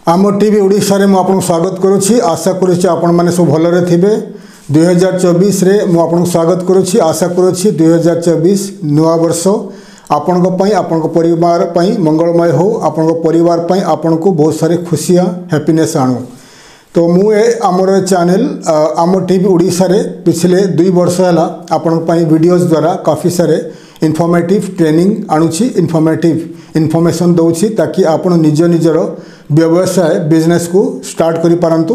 आम टीवी ओडिशा रे मु आपन स्वागत करुछि। आशा करुछि आपण माने सब भलरे थिबे। 2024 रे मु आपन स्वागत करुछि। आशा करुछि 2024 नुआ वर्ष आपण को पई आपण को परिवार पई मंगलमय हो। आपण को परिवार पई आपण को बहुत सारे खुशियां हैप्पीनेस आणु। तो मु आमर चैनल आम टीवी ओडिशा रे पिछले 2 वर्ष हला आपण पई वीडियोस द्वारा काफी सारे इनफॉर्मेटिव ट्रेनिंग आणुछि, इनफॉर्मेटिव इनफॉर्मेशन दउछि ताकि आपण निज निजर व्यवसाय बिजनेस को स्टार्ट करि पारंतु।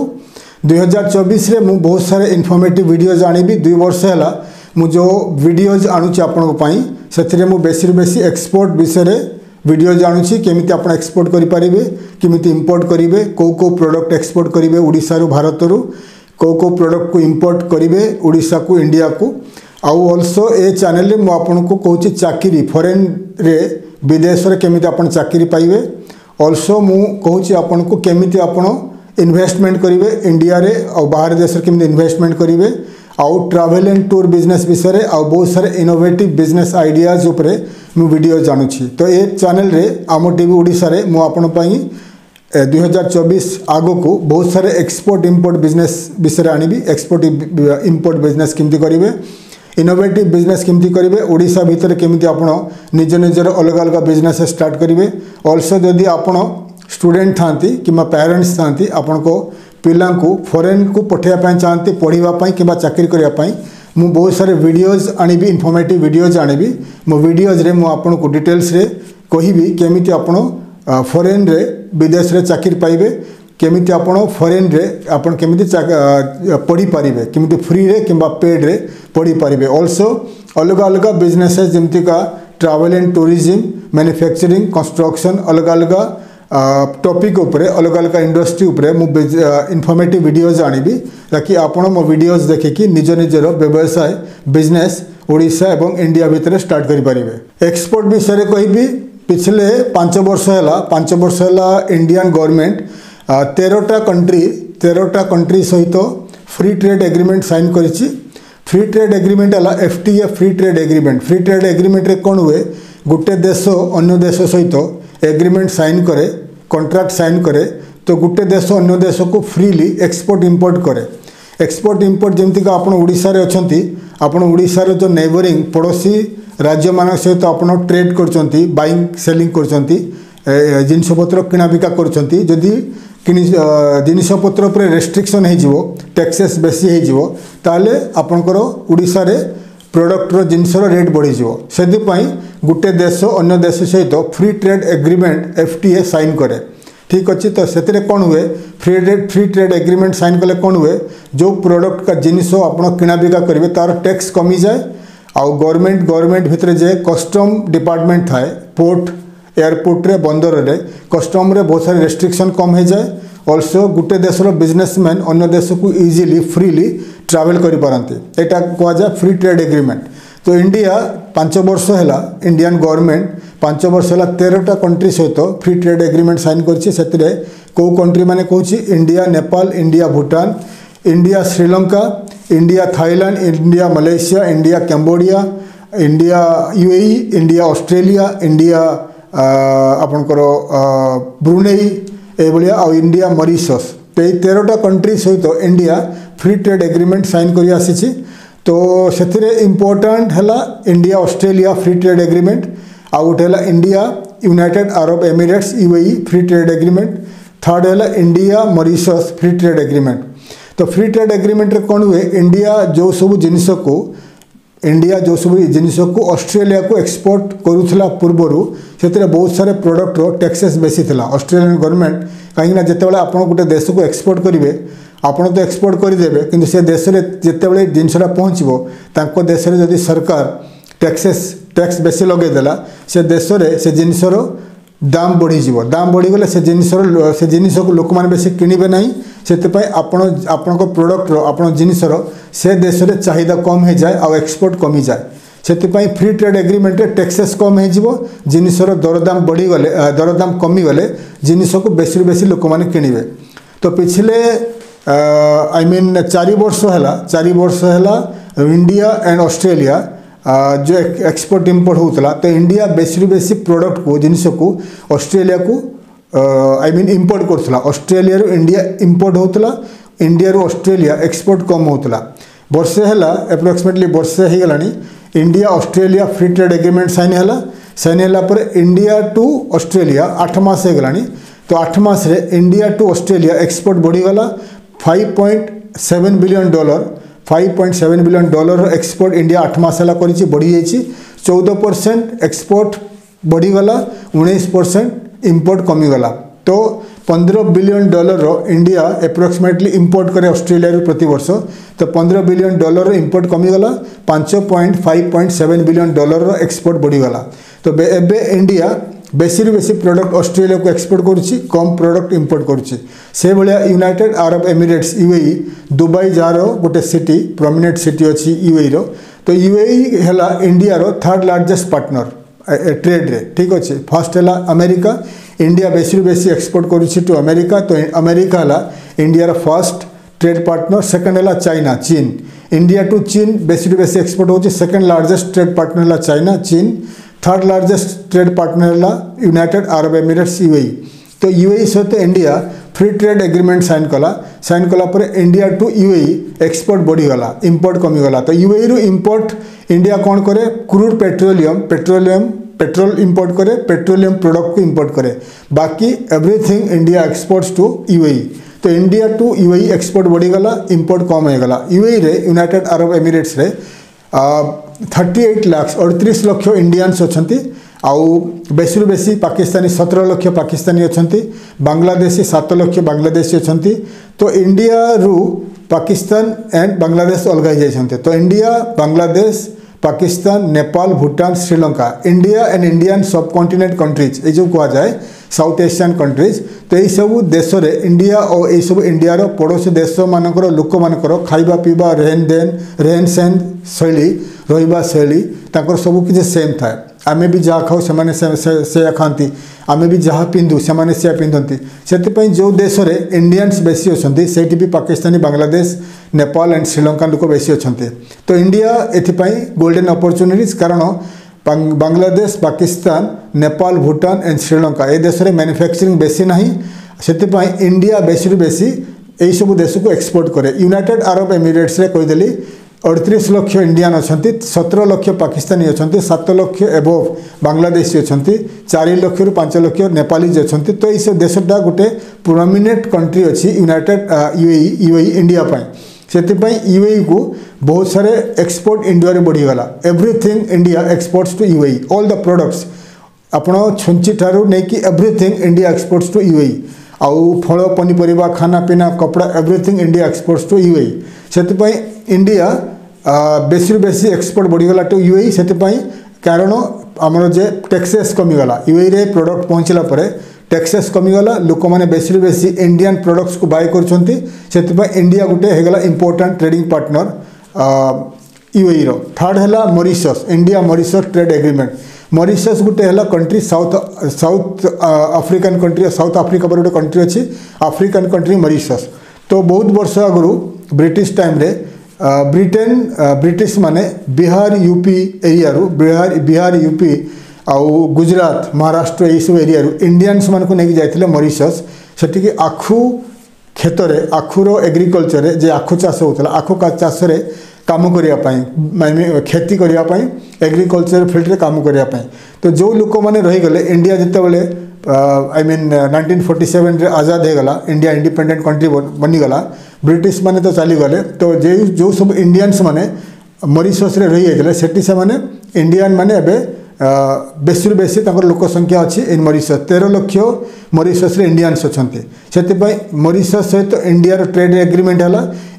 2024 रे मु बहुत सारे इनफॉर्मेटिव वीडियोज आनिबी। 2 वर्ष हला मु जो वीडियोज आणुछि आपण पई सेथिरे मु बेसी एक्सपोर्ट विषय रे वीडियो जानूँ केमिति आपण एक्सपोर्ट करि परिबे, केमिति इंपोर्ट करिवे, को प्रोडक्ट एक्सपोर्ट करिवे ओडिसा रु भारत रु, को प्रोडक्ट को इंपोर्ट करिवे ओडिसा को इंडिया को। आउ ऑल्सो ए चैनल रे मु आपन को कहूछि चाकरी फॉरेन रे विदेश रे केमिति आपण चाकरी पाइबे। ऑल्सो मु कहूछि आपन को केमिति आपण इन्वेस्टमेंट करिवे इंडिया रे और बाहर देश रे केमिति इन्वेस्टमेंट करिवे। आउ ट्रैवल एंड टूर बिजनेस विषय रे आउ बहुत सारे इनोवेटिव बिजनेस आइडियाज उपरे मु वीडियो जानूछि। तो ए चैनल रे आम टीवी ओडिशा रे मु आपन पई 2024 आगो को बहुत सारे एक्सपोर्ट इंपोर्ट बिजनेस विषय रे आनिबी। एक्सपोर्ट इंपोर्ट बिजनेस केमिति करिवे, इनोवेटिव बिजनेस केमिति करिवे, ओडिशा भीतर केमिति आपण निज निजर अलग अलग बिजनेस स्टार्ट करिवे। ऑल्सो जदि आपण स्टूडेंट थांती किमा पेरेंट्स थांती आपण को पिला को फॉरेन को पठेया पई चाहते पढ़िबा पई किमा चाकरी करिया पई मु बहुत सारे वीडियोज आनिबी, इनफॉर्मेटिव वीडियोज आनिबी। मो वीडियोज रे मु आपण को डिटेल्स रे कहिबी केमिति आपण फॉरेन रे विदेश रे चाकरी पाइबे, केमिति आपण फॉरेन रे आपण केमिति पढ़ी पारिबे, केमिति फ्री रे किंबा पेड रे पढ़ी पारिबे। ऑल्सो अलग अलग बिजनेसेस जेमति का travel and tourism, manufacturing, construction अलग अलग टॉपिक उपरे अलग अलग इंडस्ट्री उपरे मु इनफॉर्मेटिव वीडियोज आनिबी ताकि आपण मो वीडियोज देखिकी निज निजर व्यवसाय बिजनेस ओडिशा एवं इंडिया भीतर स्टार्ट करि परिबे। एक्सपोर्ट विषय रे कहिबी पिछले 5 वर्ष हला इंडियन गवर्नमेंट 13टा कंट्री सहित फ्री ट्रेड एग्रीमेंट साइन करिछि। फ्री ट्रेड एग्रीमेंट हला FTA free trade agreement. Free trade agreement रे कोन हुए गोटे देश अन्य देश सहित एग्रीमेंट साइन करे, कॉन्ट्रैक्ट साइन करे तो गोटे देश अन्य देश को फ्रीली एक्सपोर्ट इंपोर्ट करे। एक्सपोर्ट इंपोर्ट जमती का आपण ओडिशा रे अछंती, आपण ओडिशा रे जो नेबरिंग पड़ोसी राज्य मान सहित आपण ट्रेड करचंती, बाइंग सेलिंग करचंती, जिनिस पत्र किना बिका करचंती। जदि जिनिस पत्र पर रेस्ट्रिक्शन हे जिवो, टैक्सेस बेसी हे जिवो ताले आपनकर ओडिशा रे प्रोडक्ट रो जिनसर रेट बढ़ी जिवो। सेदि पई गुटे देश अन्य देश सहित free trade agreement FTA sign करे। ठीक अच्छे। तो से कौन हुए फ्री ट्रेड एग्रीमेंट साइन कले कौन हुए जो प्रोडक्ट का जिनिस आपण किना बिका करेंगे तार टैक्स कमी जाए। आउ गवर्नमेंट भितर जे कस्टम डिपार्टमेंट थाए पोर्ट एयरपोर्ट रे बंदर रे कस्टम रे बहुत सारे रेस्ट्रिक्शन कम हो जाए। ऑल्सो गुटे देशर बिजनेसमैन अन्य देश को इजिली फ्रीली ट्रैवल करि पारंते। एटा कह जाए फ्री ट्रेड एग्रीमेंट। तो इंडिया 5 वर्ष है इंडियन गवर्नमेंट 5 वर्ष है 13टा कंट्री सहित फ्री ट्रेड एग्रीमेंट साइन कर को कंट्री माने कहूँ India Nepal, India Bhutan, India Sri Lanka, India Thailand, India Malaysia, India Cambodia, India UAE, India Australia, India आपनकर ब्रुनेई एभलिया और इंडिया मॉरिशस। तो ये 13टा कंट्री सहित India free trade agreement sign कर आसी। तो से इम्पोर्टाट है India Australia free trade agreement, आउ गोटे है India United Arab Emirates UAE free trade agreement, third है India Mauritius free trade agreement. तो फ्री ट्रेड एग्रीमेंट रे कौन हुए इंडिया जो सब जिनिस को ऑस्ट्रेलिया को एक्सपोर्ट करूला पूर्वर से बहुत सारे प्रोडक्ट रो टैक्सेस बेसी थिला। ऑस्ट्रेलियन गवर्नमेंट कहीं जितेबाला आप गोटे देश को एक्सपोर्ट करेंगे आपड़ तो एक्सपोर्ट करदेवे कि से देश में जितेबाला जिनसा पहुँचो तांको देश में जदि सरकार टैक्स बेसी लगेदेला से देश में से जिनसर दाम बढ़ीज। दाम बढ़ीगले से जिनिस को लोक मैंने बेसी किणवे ना से आपण प्रोडक्ट आपण जिनसर से देश में चाहिदा कम हो जाए और एक्सपोर्ट कमी जाए। से फ्री ट्रेड एग्रीमेंट टैक्सेस कम हो जिनसर दरदाम बढ़ीगले दरदाम कमीगले जिनिस को बेसी लोक मैंने किणवे। तो पिछले आई मीन 4 वर्ष है इंडिया एंड ऑस्ट्रेलिया जो एक्सपोर्ट इंपोर्ट होता तो इंडिया बेसी प्रोडक्ट को जिनिस को ऑस्ट्रेलिया को आई मीन इंपोर्ट करथला ऑस्ट्रेलिया रो इंडिया इंपोर्ट होतला इंडिया रो ऑस्ट्रेलिया एक्सपोर्ट कम होतला वर्षे हैला एप्रोक्सीमेटली वर्षे हे गलानी India Australia free trade agreement sign हैला पर इंडिया टू ऑस्ट्रेलिया 8 मास हे गलानी तो 8 मास रे इंडिया टू ऑस्ट्रेलिया एक्सपोर्ट बढ़ी गला $5.7 billion 5.7 billion dollar export India 8 मास हैला करिछि बढ़ी जाइछि 14% एक्सपोर्ट बढ़ी गला 19% इंपोर्ट कमी गला तो $15 बिलियन इंडिया एप्रोक्सीमेटली इंपोर्ट करे ऑस्ट्रेलिया रू प्रति वर्ष तो $15 बिलियन इंपोर्ट कमी गला 5.7 बिलियन डॉलर एक्सपोर्ट बढ़ी गला तो एबे इंडिया बेसी रु बेसी प्रोडक्ट ऑस्ट्रेलिया को एक्सपोर्ट करुच्ची कम प्रोडक्ट इंपोर्ट करुच्ची से भाया United Arab Emirates UAE Dubai जार गोटे सिटी प्रोमिनेंट सिटी अच्छी यूएई रो तो यूएई हैला इंडिया रो थर्ड लार्जेस्ट पार्टनर ट्रेड रे ठीक अच्छे फर्स्ट है अमेरिका इंडिया बेसी रु बेसी एक्सपोर्ट करुच्ची टू अमेरिका तो अमेरिका है इंडिया रो फर्स्ट ट्रेड पार्टनर सेकंड है चाइना चीन इंडिया टू चीन बेसी रु बेसी एक्सपोर्ट होची सेकंड लार्जेस्ट ट्रेड पार्टनर है चाइना चीन थर्ड लार्जेस्ट ट्रेड पार्टनर है यूनाइटेड अरब एमिरेट्स यूएई तो यूएई सहित India free trade agreement sign कला पर इंडिया टू यूएई एक्सपोर्ट बढ़ीगला इंपोर्ट कमीगला तो यूएई रु इंपोर्ट इंडिया कौन करे क्रूड पेट्रोल इंपोर्ट करे पेट्रोलियम प्रोडक्ट को इंपोर्ट करे बाकी everything India exports to UAE तो इंडिया टू यूएई एक्सपोर्ट बढ़ीगला इंपोर्ट कम होगला यूएई रे यूनाइटेड अरब एमिरेट्स रे 38 लाख 38 लाख इंडियंस अच्छी आउ बेसी बेसी पाकिस्तानी 17 लाख पाकिस्तानी अच्छी बांग्लादेशी 7 लाख बांग्लादेशी अच्छी तो इंडिया रु पाकिस्तान एंड बांग्लादेश अलग हो तो India Bangladesh Pakistan Nepal Bhutan Sri Lanka India and Indian सब कॉन्टिनेंट कंट्रीज ये जो कह जाए साउथ एशियन कंट्रीज तो यही सब देश रे इंडिया और यही सब इंडिया रो पड़ोसी देश मानकर लोक मानकर खाइबा पीवा रहन सहन शैली रहिबा शैली ताकर सब किसी सेम थाए आमे भी जहाँ खाऊ से खाती आमे भी जहाँ पिंधु से पिंधती से जो देश रे इंडियंस बेसी अच्छे से भी पाकिस्तानी बांग्लादेश नेपाल एंड श्रीलंका लोक बेसी अच्छे तो इंडिया एथिपाई गोल्डन अपॉर्चुनिटीज कारण बांग्लादेश पाकिस्तान नेपाल भूटान एंड श्रीलंका ए देश में मैन्युफैक्चरिंग बेसी ना से इंडिया बेसी बेसी यही सब देश को एक्सपोर्ट करे यूनाइटेड अरब एमिरेट्स रे कहीदेली 38 लाख इंडियन अच्छा 17 लाख पाकिस्तानी अच्छा 7 लाख एबव बांग्लादेशी अच्छा 4 लाख रु 5 लाख नेपालीज अच्छा तो ये देशटा गोटे प्रोमिनेंट कंट्री अच्छी यूनाइटेड यूएई इंडिया से यूएई को बहुत सारे एक्सपोर्ट इंडिया रे बढ़ीगला everything India exports to UAE all the products आपण छुंची ठारू नहीं कि everything India exports to UAE आउ फल पनीपरिया खाना पीना कपड़ा everything India exports to UAE से इंडिया बेसी बेसी एक्सपोर्ट बढ़ीगला टू यूएई से कारण आमर जे टैक्सेस कमीगला यूएई रे प्रोडक्ट पहुँचला टैक्सेस कमीगला लोक मैंने बेसी बेसी इंडियन प्रोडक्ट्स को बाय कर इंडिया गोटे होगला इंपोर्टेंट ट्रेडिंग पार्टनर यूएई रो थर्ड है Mauritius India Mauritius trade agreement Mauritius गोटे है country South African country South Africa पर गोटे कंट्री अच्छी अफ्रिकन कंट्री मॉरिशस तो बहुत वर्ष आगु ब्रिटिश टाइम रे ब्रिटिश माने बिहार यूपी एरिया रू बिहार यूपी आउ गुजरात महाराष्ट्र यही सब एरिया रू इंडियंस मान को लेकिन जाते मॉरिशस से आखु क्षेत्र में आखुर एग्रिकल्चर जे आखु चाष होता आखु चाष काम करने खेती करने एग्रिकल्चर फिल्ड काम करने तो जो लोक मैंने रहीगले इंडिया जिते बड़े आई मीन 1947 आज़ाद होगला इंडिया इंडिपेंडेंट कंट्री बनीगला ब्रिटिश माने तो चलीगले तो जो सब इंडियंस माने मॉरिशस रे रही जाते से इंडियन माने एबे बेसी बेसी लोक संख्या अच्छी इन मॉरिशस 13 लाख मॉरिशस रे इंडियंस अच्छे से मॉरिशस सहित इंडिया ट्रेड एग्रीमेंट है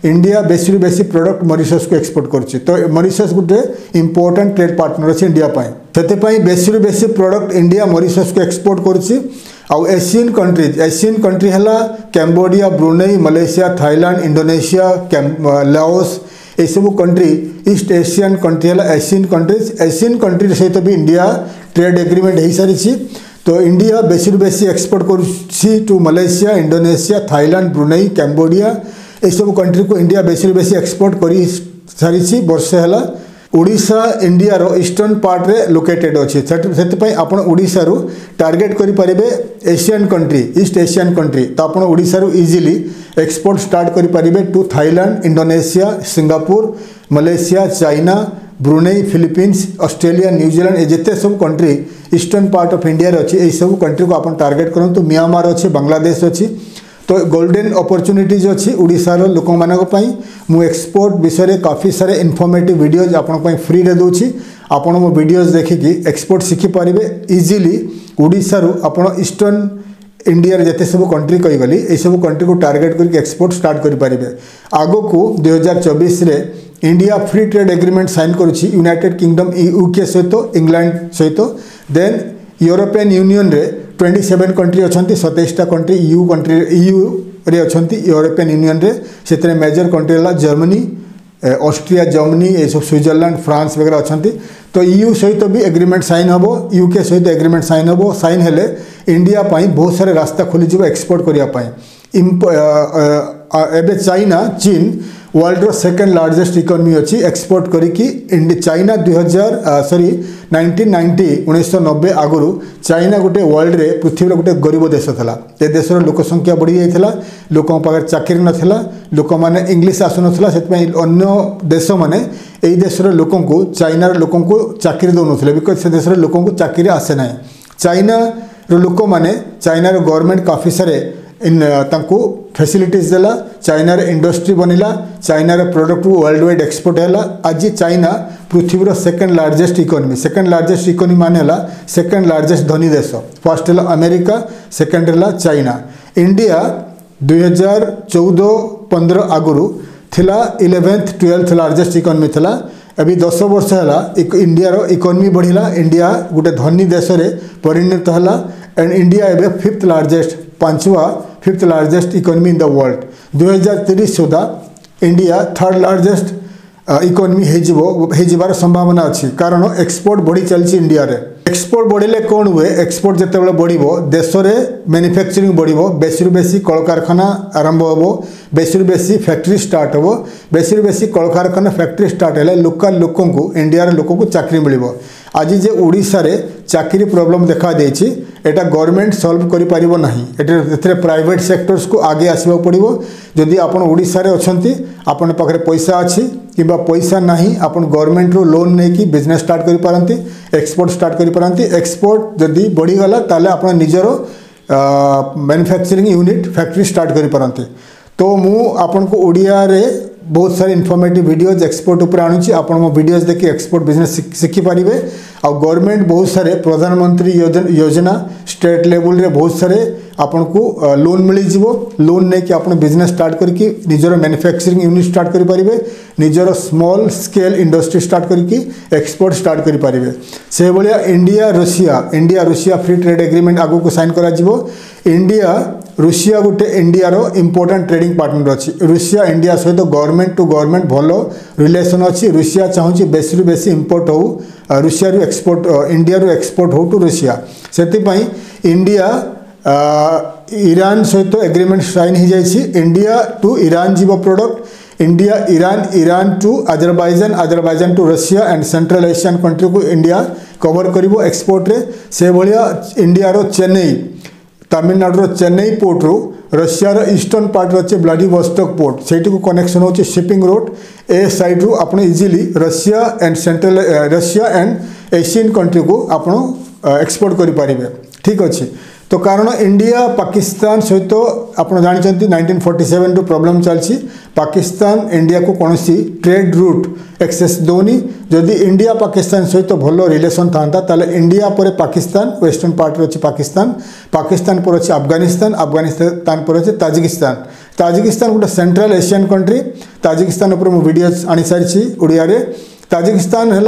इंडिया बेसी बेसी प्रोडक्ट मॉरिशस को एक्सपोर्ट कर तो मॉरिशस गोटे इंपोर्टेंट ट्रेड पार्टनर अच्छे इंडिया से बेसी बेसी प्रोडक्ट इंडिया मॉरिशस को एक्सपोर्ट कर एशियन कंट्री है Cambodia Brunei Malaysia Thailand Indonesia Laos ये सब कंट्री ईस्ट एशियन कंट्री है एशियन कंट्री सहित भी इंडिया ट्रेड एग्रीमेंट हो सारी तो इंडिया बेसी बेसी एक्सपोर्ट कर to Malaysia Indonesia Thailand Brunei Cambodia ये सब कंट्री को इंडिया बेसी बेसी एक्सपोर्ट कर सारी वर्षे है ओडिशा इंडिया रो ईस्टर्न पार्ट रे लोकेटेड अछि सेति आपण ओडिशा रो टार्गेट करि परिबे Asian country East Asian country तो आपण ओडिशा रो इजीली एक्सपोर्ट स्टार्ट करि परिबे to Thailand Indonesia Singapore Malaysia China Brunei Philippines Australia New Zealand ए जेते सब country eastern part of India रे अछि ए सब कंट्री को आपण टार्गेट करंतु म्यांमार अछि बांग्लादेश अछि तो गोल्डन अपॉर्चुनिटीज अच्छी ओडिशार लोक मानी मु एक्सपोर्ट विषय काफ़ी सारे इनफॉर्मेटिव वीडियोज आपण फ्री रे दूची आपण मो वीडियोज देखिकी एक्सपोर्ट शिखि पारिबे इजीली ओडिशारू आपण ईस्टर्न इंडिया रे जते सब कंट्री कहि गली ए सब कंट्री को टार्गेट करके एक्सपोर्ट स्टार्ट करि पारिबे आगो को 2024 रे India free trade agreement sign करूची यूनाइटेड किंगडम यूके सहित इंग्लैंड सहित देन यूरोपियन यूनियन रे 27 कंट्री अच्छी 27टा कंट्री EU रे अच्छी यूरोपियन यूनियन रे से मेजर कंट्री है जर्मनी ऑस्ट्रिया जर्मनी ये सब स्विट्जरलैंड फ्रांस वगैरह अच्छा तो EU सहित भी एग्रीमेंट साइन हम यूके सहित एग्रीमेंट साइन हम साइन हेले इंडिया पाई बहुत सारे रास्ता खोली एक्सपोर्ट करने एवं चाइना चीन वर्ल्ड रो सेकेंड लार्जेस्ट इकोनॉमी अच्छी एक्सपोर्ट करी चाइना 1990 आगु चाइना गोटे वर्ल्ड रे पृथ्वी गोटे गरीब देश था ए देशर लोक संख्या बढ़ी जाता लोक पाखे चाकरी नाला लोक मैंने इंग्लीश आसुना से अन्य देश मैंने यही देशर लोक चाइनार लोक चाकरी दौन बिकज से देशर लोक चाकरी आसे ना चाइना लोक मैंने चाइनार गवर्नमेंट काफ़ी सारे फैसिलिटीज देला चाइनार इंडस्ट्री बनिला चाइनार प्रोडक्ट वर्ल्ड वाइड एक्सपोर्ट है आज चाइना पृथ्वीर सेकेंड लार्जेस्ट इकोनॉमी माने सेकेंड लार्जेस्ट धनी देश फर्स्ट है अमेरिका सेकेंड है चाइना इंडिया 2014-15 आगु थिला 11th 12th लार्जेस्ट इकोनॉमी थिला अभी 10 वर्ष है इंडिया रो इकोनॉमी बढ़िला इंडिया गोटे धनी देश रे परिणत है एंड इंडिया एवं 5th largest fifth largest economy in the world 2030 Sudha India 3rd largest economy होबार संभावना अच्छी कारण एक्सपोर्ट बढ़ी चलती इंडिया रे एक्सपोर्ट बढ़िले कौन हुए एक्सपोर्ट जिते बढ़ो देश में मैन्युफैक्चरिंग बढ़ो बेसी बेसी कलकारखाना आरंभ हो बेसी बेसी फैक्ट्री स्टार्ट हो बेसी बेसी कलकारखाना फैक्ट्री स्टार्ट है लोकल लोक इंडिया लोक को चाकरी मिल आज जे ओडिशा रे चाकरी प्रॉब्लम देखा देछि एटा गवर्नमेंट सॉल्व करि परिबो नाही एते प्राइवेट सेक्टर्स को आगे आसबा पड़िबो जदि आपण ओडिशा रे अछंती आपण पाखरे पैसा अछि किबा पैसा नाही आपण गवर्नमेंट रो लोन नै कि बिजनेस स्टार्ट करि पारंती एक्सपोर्ट स्टार्ट करि पारंती एक्सपोर्ट जदि बढ़ी गला ताले आपण निजरो मैन्युफैक्चरिंग यूनिट फैक्ट्री स्टार्ट करि पारंती तो मु आपण को ओडिया रे बहुत सारे इनफॉर्मेटिव वीडियोज एक्सपोर्ट उपर आणुची आपण मो वीडियोज देखि एक्सपोर्ट बिजनेस शिखि पारिबे आ गवर्नमेंट बहुत सारे प्रधानमंत्री योजना स्टेट लेवल रे बहुत सारे आपण को लोन मिल जिवो लोन नै कि आपण बिजनेस स्टार्ट करके निजर मैन्युफैक्चरिंग यूनिट स्टार्ट करि पारिबे निजर स्मॉल स्केल इंडस्ट्री स्टार्ट करके एक्सपोर्ट स्टार्ट करि पारिबे से भलिया इंडिया रूसिया फ्री ट्रेड एग्रीमेंट आगु को साइन करा जिवो इंडिया रूसिया गोटे इंडिया रो इंपोर्टेंट ट्रेडिंग पार्टनर अच्छी रूसिया इंडिया सहित गवर्नमेंट टू गवर्नमेंट भलो रिलेशन अच्छी रूसिया चाहूँगी बेसी रु बेसी इंपोर्ट हो रूसिया रू एक्सपोर्ट इंडिया रू एक्सपोर्ट हो टू रूसिया से इंडिया ईरान सहित एग्रीमेंट साइन हो जाइए इंडिया टू ईरान जीव product India Iran to Azerbaijan to Russia and central Asian country को इंडिया कवर करिवो एक्सपोर्ट रे से भलिया इंडिया रो चेन्नई तमिलनाडु चेन्नई पोर्ट रू रशिया ईस्टर्न पार्ट अच्छे व्लादिवोस्टॉक पोर्ट से कनेक्शन होची शिपिंग रोड ए साइड रू आपण easily Russia and Asian country को आपण एक्सपोर्ट करि पारिबे ठीक अच्छे तो कारण इंडिया पाकिस्तान सहित आप जानते 1947 रू प्रॉब्लम चलती पाकिस्तान इंडिया को कौन ट्रेड रूट एक्सेस दौनी जदि इंडिया पाकिस्तान सहित भल रिलेशन था ताले इंडिया पर पाकिस्तान वेस्टर्न पार्ट अच्छे पाकिस्तान पर अच्छे अफगानिस्तान पर अच्छे ताजिकिस्तान गोटे सेंट्रल एशियन कंट्री ताजिकिस्तान उपर मु वीडियो आनी सारी ओडिया रे ताजिकिस्तान है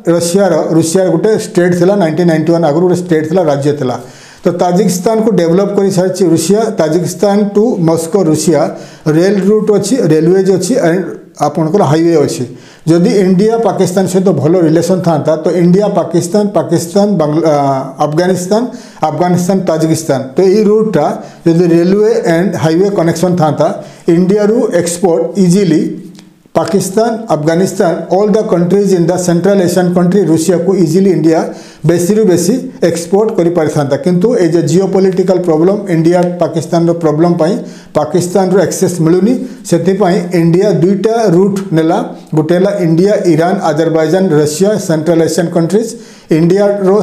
रूसिया गोटे स्टेट थिला 1991 आगु गोटे स्टेट थिला राज्य थिला तो ताजिकिस्तान को डेवलप कर सारी Russia Tajikistan to Moscow Russia rail route अच्छी रेलवेज अच्छी एंड आपंकर हाईवे अच्छी जदि इंडिया पाकिस्तान सहित भल रिलेशन था तो इंडिया पाकिस्तान अफगानिस्तान ताजिकिस्तान तो ये रूटा जदि रेलवे एंड हाईवे कनेक्शन था इंडिया रू export easily Pakistan, Afghanistan, all the countries in the Central Asian country Russia को इजिली इंडिया बेसी रु बेसी एक्सपोर्ट करि पारिथांता, किंतु ए जे जियोपॉलिटिकल प्रॉब्लम इंडिया पाकिस्तान रो प्रॉब्लम पई पाकिस्तान रो एक्सेस मिलुनी, सेति पई इंडिया दुईटा रूट नेला, गोटेला India Iran Azerbaijan Russia Central Asian countries, India रो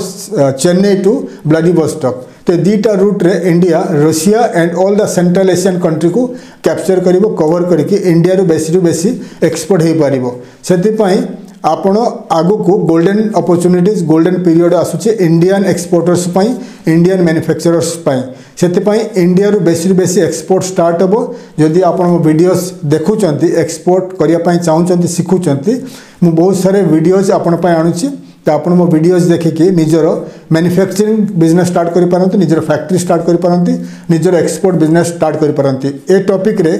चेन्नई टू व्लादिवोस्टॉक। तो दीटा रूट रे India Russia and all the Central Asian country को कैप्चर करिवो, कवर करके इंडिया रो बेसी एक्सपोर्ट हो पारिबो। सेति पई आपण आगु को गोल्डन अपॉर्चुनिटीज गोल्डन पीरियड आसुचे इंडियन एक्सपोर्टर्स पई, इंडियन मैन्युफैक्चरर्स पई। सेति पई इंडिया रो बेसी एक्सपोर्ट स्टार्ट हबो। जदि आपण मो वीडियोस देखुचंती, एक्सपोर्ट करिया पई चाहुचंती, सिखुचंती, मु बहुत सारे वीडियोस आपण पई आनुची, तो आप वीडियोस देखिए निजर मैन्युफैक्चरिंग बिजनेस स्टार्ट करि पारंती, निजर फैक्ट्री स्टार्ट करि पारंती, निजर एक्सपोर्ट बिजनेस स्टार्ट करि पारंती। ए टॉपिक रे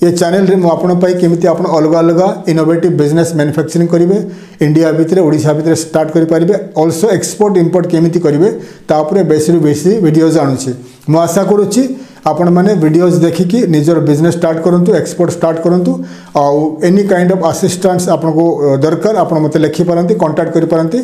ये चैनल रे मु आपण पई केमिति आपण अलग अलग इनोवेटिव बिजनेस मैन्युफैक्चरिंग करिवे, इंडिया भितर ओडिशा भितर स्टार्ट करि पारिबे, आल्सो एक्सपोर्ट इंपोर्ट केमिति करिवे तापरे बेसी वीडियोस आनुची। मु आशा करूची आपण माने वीडियोस देखिकी निजर बिजनेस स्टार्ट करंतु, एक्सपोर्ट स्टार्ट करंतु। आउ एनी काइंड ऑफ असिस्टेंस आपण को दरकार आपण मते लिखि पारंती, कांटेक्ट करि पारंती।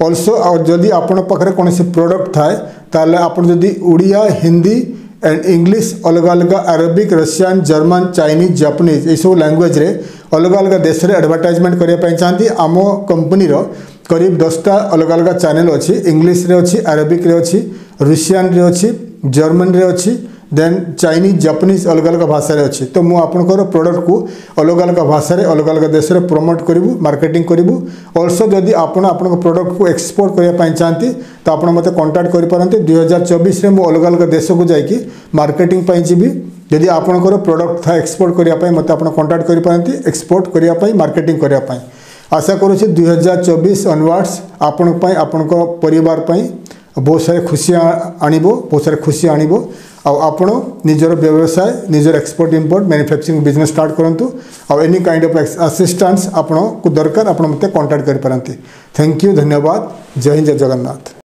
आल्सो जदि आपण पाखरे कोनोसी प्रोडक्ट थाए ताले आपण जदि उड़िया, हिंदी एंड इंग्लिश अलग अलग Arabic, Russian, German, Chinese, Japanese ए सब लैंग्वेज रे अलग अलग देश रे एडवर्टाइजमेंट करिया पई चाहती, आम कंपनी रो करीब 10टा अलग अलग चैनल अच्छी, इंग्लिश रे अच्छी, अरबिक रे अच्छी, रुसियन रे अच्छी, जर्मन रे अच्छी, देन चाइनीज, जापानीज अलग अलग भाषा रे अच्छी। तो मु आपनकर प्रोडक्ट को अलग अलग भाषा रे अलग अलग देश रे प्रमोट करिवु, मार्केटिंग करिवु। आल्सो जदि आपण आपन प्रोडक्ट को एक्सपोर्ट करिया पई चाहती तो आपण मते कांटेक्ट करि पारंती। 2024 रे मु अलग अलग देश को जाईकी मार्केटिंग पई जिबी। यदि आपनकर प्रोडक्ट था एक्सपोर्ट करिया पई मते आपण कांटेक्ट करि पारंती, एक्सपोर्ट करिया पई, मार्केटिंग करिया पई। आशा करूछि 2024 ऑनवर्ड्स आपण पई, आपनको परिवार पई बहुत सारे खुशी आनिबो, बहुत सारे खुशी आनिबो। आपण निजर व्यवसाय, निजर export import manufacturing business start करंतु। और एनी काइंड ऑफ असिस्टेंस आपण को दरकार, आपण मते कांटेक्ट करि पारंती। थैंक यू, धन्यवाद। जय हिंद, जय जगन्नाथ।